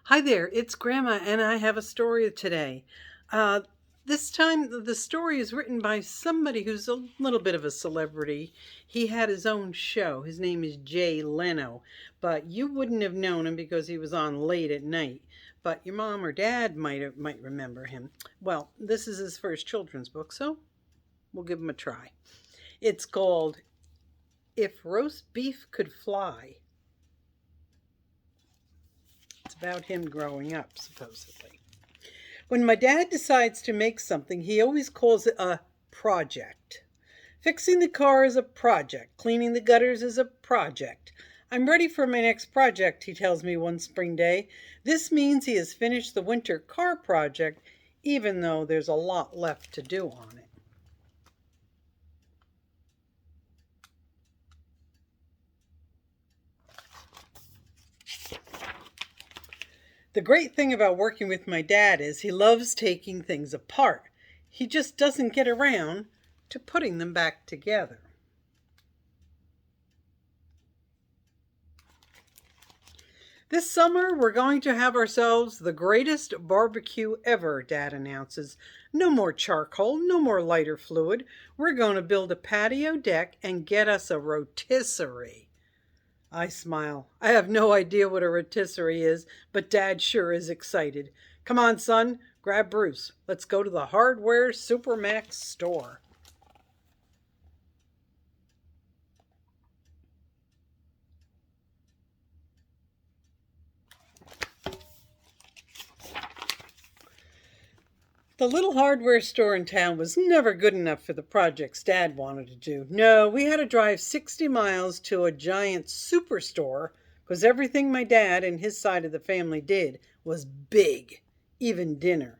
Hi there, it's Grandma, and I have a story today. Uh, this time, the story is written by somebody who's a little bit of a celebrity. He had his own show. His name is Jay Leno, but you wouldn't have known him because he was on late at night. But your mom or dad might remember him. Well, this is his first children's book, so we'll give him a try. It's called "If Roast Beef Could Fly." It's about him growing up, supposedly. When my dad decides to make something, he always calls it a project. Fixing the car is a project. Cleaning the gutters is a project. I'm ready for my next project, he tells me one spring day. This means he has finished the winter car project, even though there's a lot left to do on it. The great thing about working with my dad is he loves taking things apart. He just doesn't get around to putting them back together. This summer, we're going to have ourselves the greatest barbecue ever, Dad announces. No more charcoal, no more lighter fluid. We're going to build a patio deck and get us a rotisserie. I smile. I have no idea what a rotisserie is, but Dad sure is excited. Come on, son, grab Bruce. Let's go to the Hardware Supermax store. The little hardware store in town was never good enough for the projects Dad wanted to do. No, we had to drive 60 miles to a giant superstore because everything my dad and his side of the family did was big, even dinner.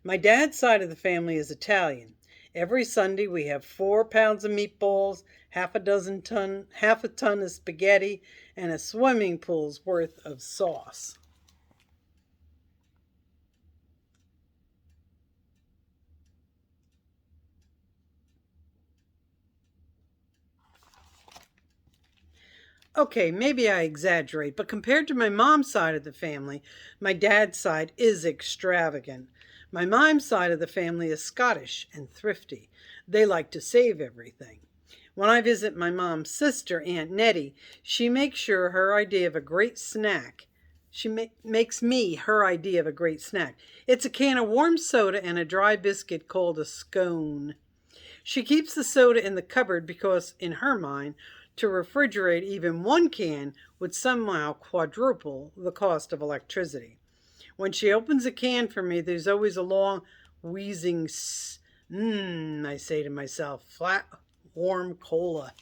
My dad's side of the family is Italian. Every Sunday we have 4 pounds of meatballs, half a ton of spaghetti, and a swimming pool's worth of sauce. Okay, maybe I exaggerate, but compared to my mom's side of the family, my dad's side is extravagant. My mom's side of the family is Scottish and thrifty. They like to save everything. When I visit my mom's sister, Aunt Nettie, she makes sure her idea of a great snack. Makes me her idea of a great snack. It's a can of warm soda and a dry biscuit called a scone. She keeps the soda in the cupboard because, in her mind, to refrigerate even one can would somehow quadruple the cost of electricity. When she opens a can for me, there's always a long wheezing I say to myself, flat, warm cola.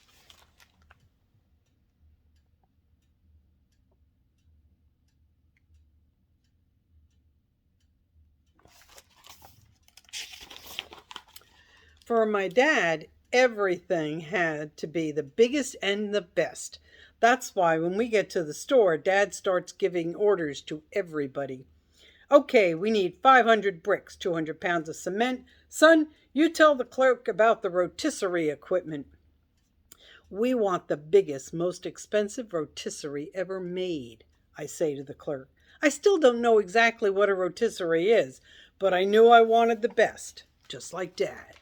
For my dad, everything had to be the biggest and the best. That's why when we get to the store, Dad starts giving orders to everybody. Okay, we need 500 bricks, 200 pounds of cement. Son, you tell the clerk about the rotisserie equipment. We want the biggest, most expensive rotisserie ever made, I say to the clerk. I still don't know exactly what a rotisserie is, but I knew I wanted the best, just like Dad.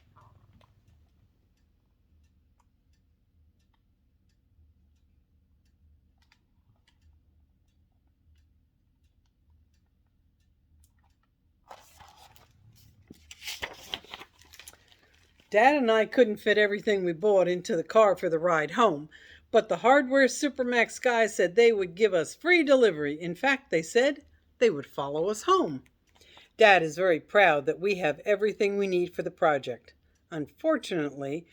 Dad and I couldn't fit everything we bought into the car for the ride home, but the Hardware Supermax guys said they would give us free delivery. In fact, they said they would follow us home. Dad is very proud that we have everything we need for the project. Unfortunately,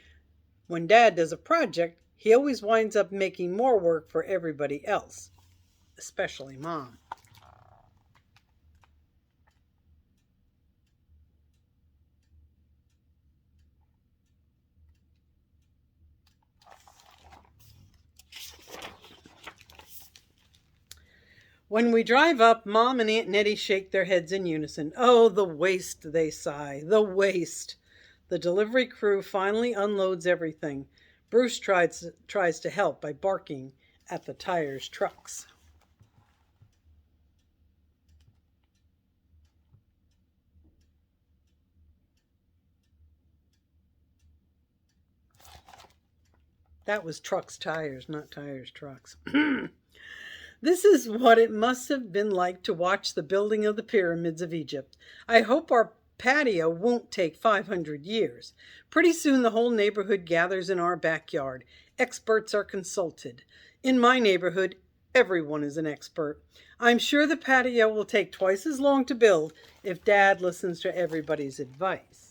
when Dad does a project, he always winds up making more work for everybody else, especially Mom. When we drive up, Mom and Aunt Nettie shake their heads in unison. Oh, the waste, they sigh. The waste. The delivery crew finally unloads everything. Bruce tries to help by barking at the tires' trucks. That was trucks, tires, not tires, trucks. This is what it must have been like to watch the building of the pyramids of Egypt. I hope our patio won't take 500 years. Pretty soon the whole neighborhood gathers in our backyard. Experts are consulted. In my neighborhood, everyone is an expert. I'm sure the patio will take twice as long to build if Dad listens to everybody's advice.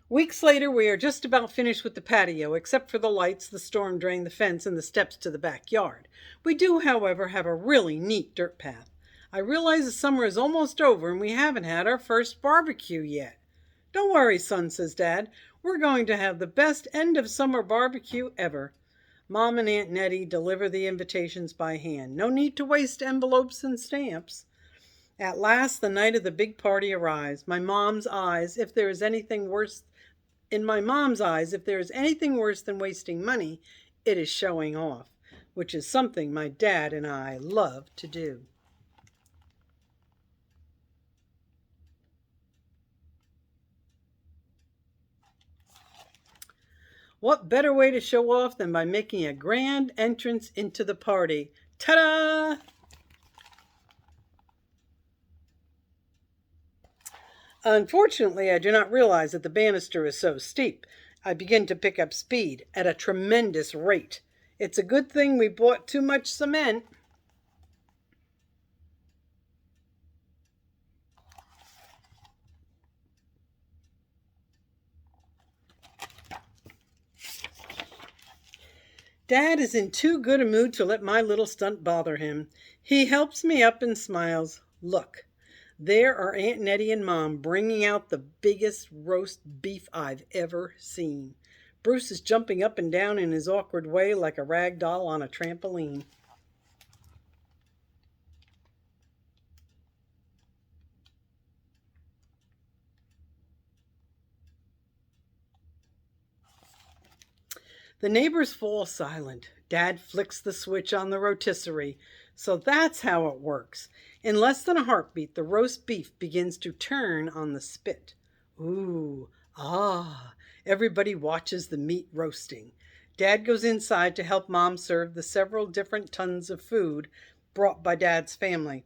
Weeks later, we are just about finished with the patio, except for the lights, the storm drain, the fence, and the steps to the backyard. We do, however, have a really neat dirt path. I realize the summer is almost over and we haven't had our first barbecue yet. Don't worry, son, says Dad. We're going to have the best end of summer barbecue ever. Mom and Aunt Nettie deliver the invitations by hand. No need to waste envelopes and stamps. At last, the night of the big party arrives. In my mom's eyes, if there is anything worse than wasting money, it is showing off, which is something my dad and I love to do. What better way to show off than by making a grand entrance into the party? Ta-da! Unfortunately, I do not realize that the banister is so steep. I begin to pick up speed at a tremendous rate. It's a good thing we bought too much cement. Dad is in too good a mood to let my little stunt bother him. He helps me up and smiles. Look, there are Aunt Nettie and Mom bringing out the biggest roast beef I've ever seen. Bruce is jumping up and down in his awkward way like a rag doll on a trampoline. The neighbors fall silent. Dad flicks the switch on the rotisserie. So that's how it works. In less than a heartbeat, the roast beef begins to turn on the spit. Ooh, ah, everybody watches the meat roasting. Dad goes inside to help Mom serve the several different tons of food brought by Dad's family.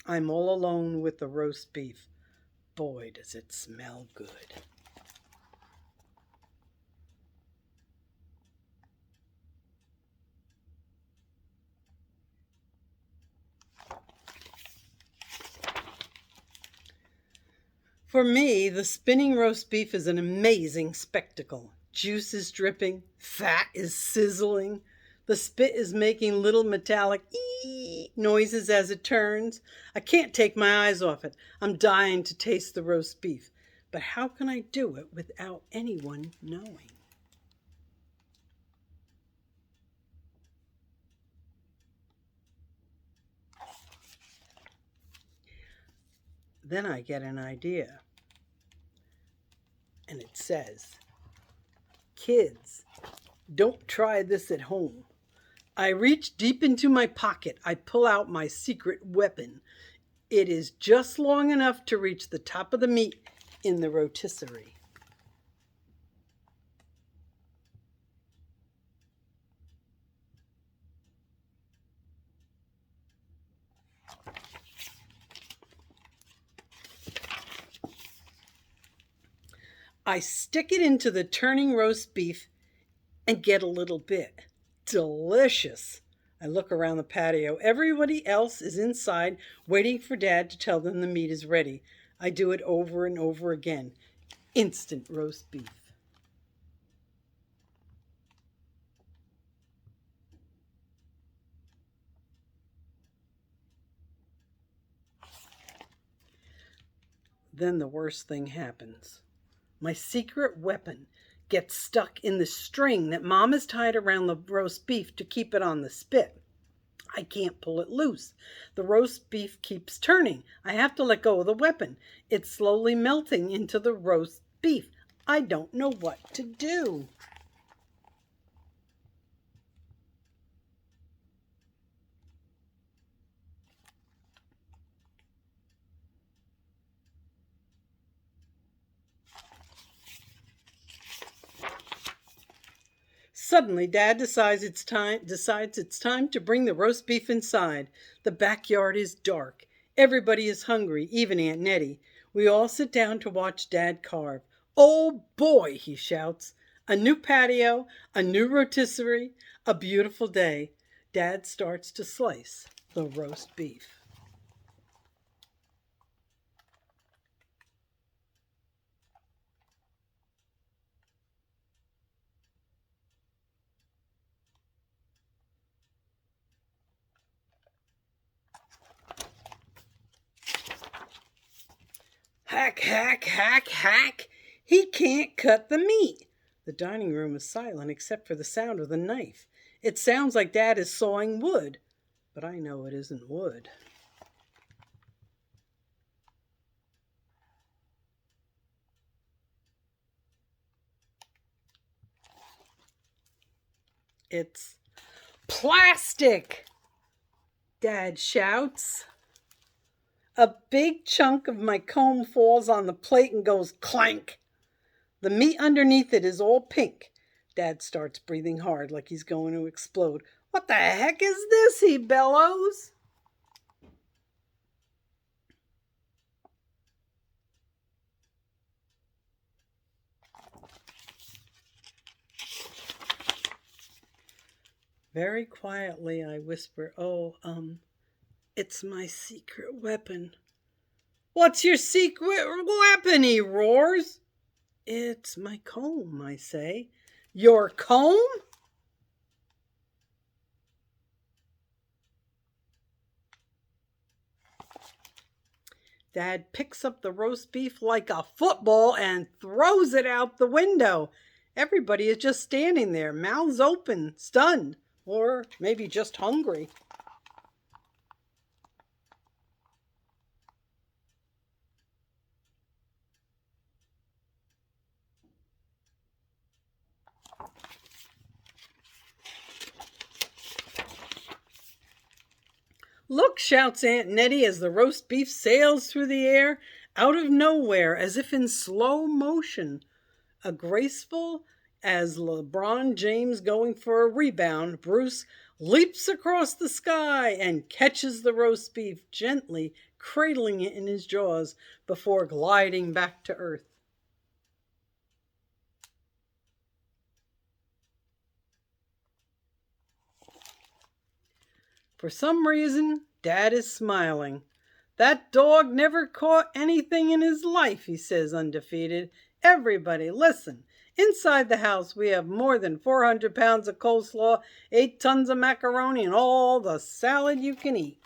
I'm all alone with the roast beef. Boy, does it smell good. For me, the spinning roast beef is an amazing spectacle. Juice is dripping, fat is sizzling, the spit is making little metallic ee noises as it turns. I can't take my eyes off it. I'm dying to taste the roast beef. But how can I do it without anyone knowing? Then I get an idea. And it says, kids, don't try this at home. I reach deep into my pocket. I pull out my secret weapon. It is just long enough to reach the top of the meat in the rotisserie. I stick it into the turning roast beef and get a little bit. Delicious. I look around the patio. Everybody else is inside waiting for Dad to tell them the meat is ready. I do it over and over again. Instant roast beef. Then the worst thing happens. My secret weapon gets stuck in the string that Mom has tied around the roast beef to keep it on the spit. I can't pull it loose. The roast beef keeps turning. I have to let go of the weapon. It's slowly melting into the roast beef. I don't know what to do. Suddenly, Dad decides it's time to bring the roast beef inside. The backyard is dark. Everybody is hungry, even Aunt Nettie. We all sit down to watch Dad carve. "Oh boy," he shouts. "A new patio, a new rotisserie, a beautiful day." Dad starts to slice the roast beef. Hack, hack, hack, hack. He can't cut the meat. The dining room is silent except for the sound of the knife. It sounds like Dad is sawing wood, but I know it isn't wood. It's plastic, Dad shouts. A big chunk of my comb falls on the plate and goes clank. The meat underneath it is all pink. Dad starts breathing hard like he's going to explode. "What the heck is this?" he bellows. Very quietly I whisper, "Oh, it's my secret weapon." "What's your secret weapon?" he roars. "It's my comb," I say. "Your comb?" Dad picks up the roast beef like a football and throws it out the window. Everybody is just standing there, mouths open, stunned, or maybe just hungry. "Look," shouts Aunt Nettie as the roast beef sails through the air, out of nowhere, as if in slow motion. A graceful as LeBron James going for a rebound, Bruce leaps across the sky and catches the roast beef, gently cradling it in his jaws before gliding back to earth. For some reason, Dad is smiling. "That dog never caught anything in his life," he says, undefeated. "Everybody, listen. Inside the house, we have more than 400 pounds of coleslaw, 8 tons of macaroni, and all the salad you can eat."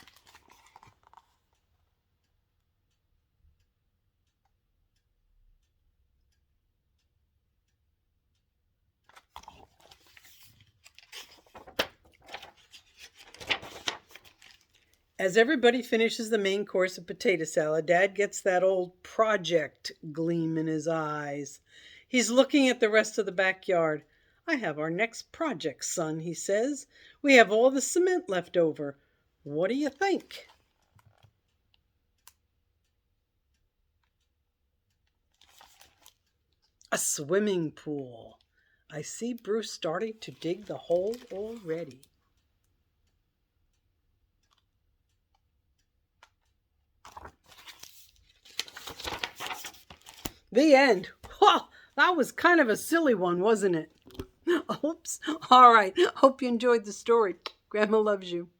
As everybody finishes the main course of potato salad, Dad gets that old project gleam in his eyes. He's looking at the rest of the backyard. "I have our next project, son," he says. "We have all the cement left over. What do you think?" A swimming pool. I see Bruce starting to dig the hole already. The end. Well, that was kind of a silly one, wasn't it? Oops. All right. Hope you enjoyed the story. Grandma loves you.